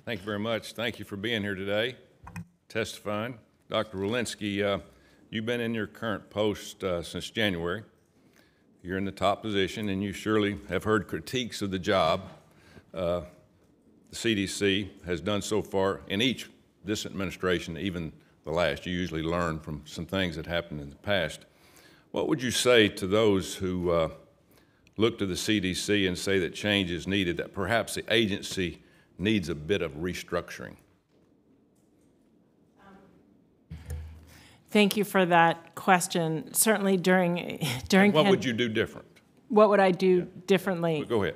Thank you very much. Thank you for being here today, testifying. Dr. Walensky, you've been in your current post since January. You're in the top position, and you surely have heard critiques of the job the CDC has done so far in this administration, even the last. You usually learn from some things that happened in the past. What would you say to those who look to the CDC and say that change is needed, that perhaps the agency needs a bit of restructuring? Thank you for that question. Certainly during what would you do different? What would I do differently? Go ahead.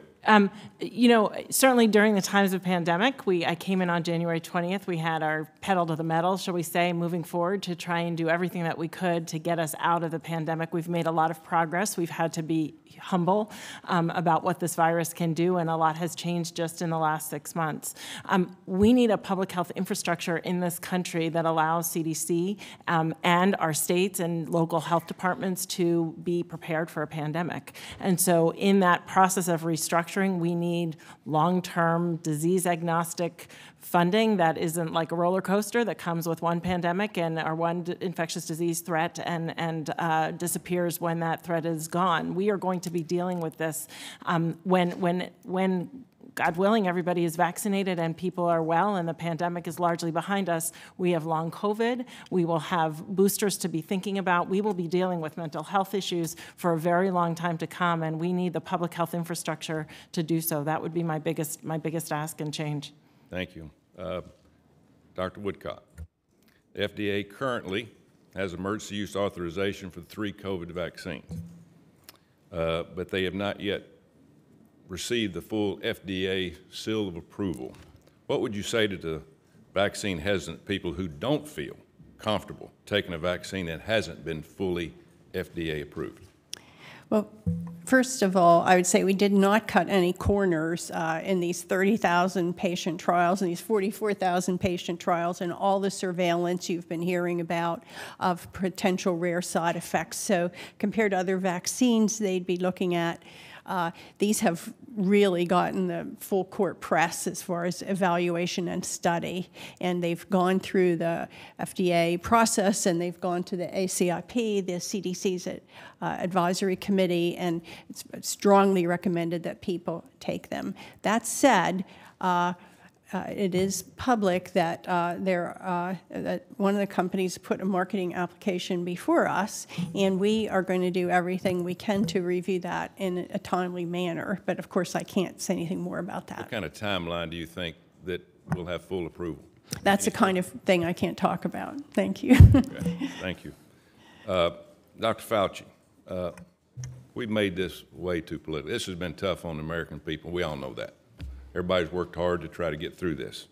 Certainly during the times of pandemic, I came in on January 20th. We had our pedal to the metal, shall we say, moving forward to try and do everything that we could to get us out of the pandemic. We've made a lot of progress. We've had to be humble about what this virus can do, and a lot has changed just in the last 6 months. We need a public health infrastructure in this country that allows CDC and our states and local health departments to be prepared for a pandemic. And so in that process of restructuring, we need long-term disease-agnostic funding that isn't like a roller coaster that comes with one pandemic or one infectious disease threat and disappears when that threat is gone. We are going to be dealing with this when God willing, everybody is vaccinated and people are well and the pandemic is largely behind us. We have long COVID. We will have boosters to be thinking about. We will be dealing with mental health issues for a very long time to come, and we need the public health infrastructure to do so. That would be my biggest ask and change. Thank you. Dr. Woodcock, the FDA currently has emergency use authorization for 3 COVID vaccines, but they have not yet received the full FDA seal of approval. What would you say to the vaccine hesitant people who don't feel comfortable taking a vaccine that hasn't been fully FDA approved? Well, first of all, I would say we did not cut any corners in these 30,000 patient trials and these 44,000 patient trials and all the surveillance you've been hearing about of potential rare side effects. So compared to other vaccines they'd be looking at, these have really gotten the full court press as far as evaluation and study, and they've gone through the FDA process and they've gone to the ACIP, the CDC's advisory committee, and it's strongly recommended that people take them. That said, it is public that that one of the companies put a marketing application before us, and we are going to do everything we can to review that in a timely manner. But of course, I can't say anything more about that. What kind of timeline do you think that we'll have full approval? That's the kind of thing I can't talk about. Thank you. Okay. Thank you. Dr. Fauci, we've made this way too political. This has been tough on the American people. We all know that. Everybody's worked hard to try to get through this.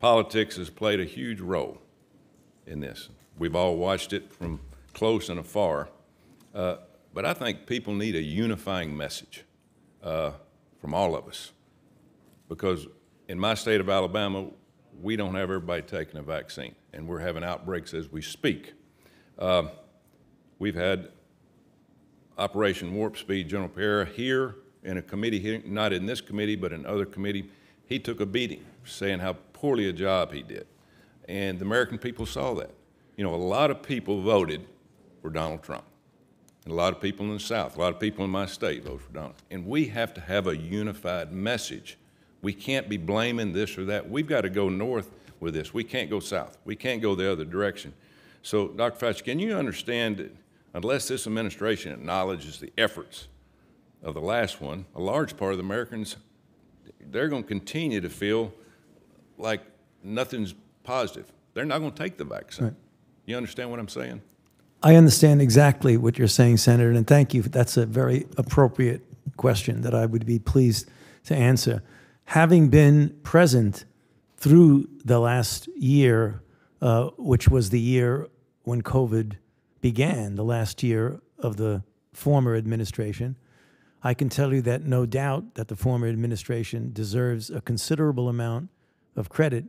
Politics has played a huge role in this. We've all watched it from close and afar. But I think people need a unifying message from all of us. Because in my state of Alabama, we don't have everybody taking a vaccine, and we're having outbreaks as we speak. We've had Operation Warp Speed. General Pereira here in a committee hearing, not in this committee, but in other committee, he took a beating, saying how poorly a job he did. And the American people saw that. You know, a lot of people voted for Donald Trump. And a lot of people in the South, a lot of people in my state voted for Donald. And we have to have a unified message. We can't be blaming this or that. We've got to go north with this. We can't go south. We can't go the other direction. So, Dr. Fauci, can you understand that unless this administration acknowledges the efforts of the last one, a large part of the Americans, they're going to continue to feel like nothing's positive. They're not going to take the vaccine. Right. You understand what I'm saying? I understand exactly what you're saying, Senator, and thank you. That's a very appropriate question that I would be pleased to answer. Having been present through the last year, which was the year when COVID began, the last year of the former administration, I can tell you that no doubt that the former administration deserves a considerable amount of credit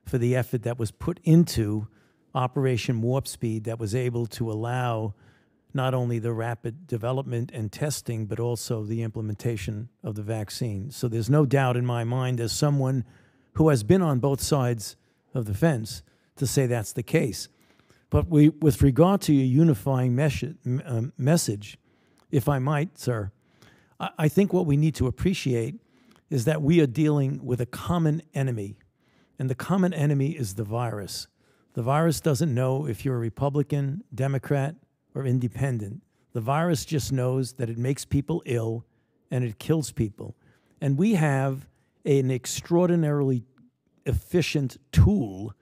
for the effort that was put into Operation Warp Speed that was able to allow not only the rapid development and testing, but also the implementation of the vaccine. So there's no doubt in my mind, as someone who has been on both sides of the fence to say that's the case. But with regard to your unifying message, if I might, sir, I think what we need to appreciate is that we are dealing with a common enemy, and the common enemy is the virus. The virus doesn't know if you're a Republican, Democrat, or independent. The virus just knows that it makes people ill and it kills people. And we have an extraordinarily efficient tool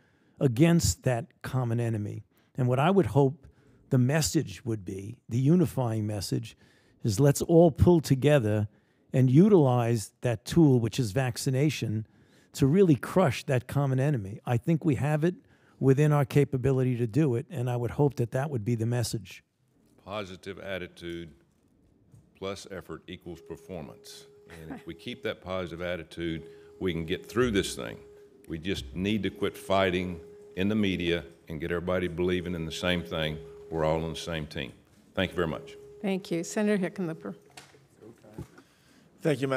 against that common enemy. And what I would hope the message would be, the unifying message, is let's all pull together and utilize that tool, which is vaccination, to really crush that common enemy. I think we have it within our capability to do it, and I would hope that that would be the message. Positive attitude plus effort equals performance. And if we keep that positive attitude, we can get through this thing. We just need to quit fighting in the media and get everybody believing in the same thing. We're all on the same team. Thank you very much. Thank you. Senator Hickenlooper. Thank you, Madam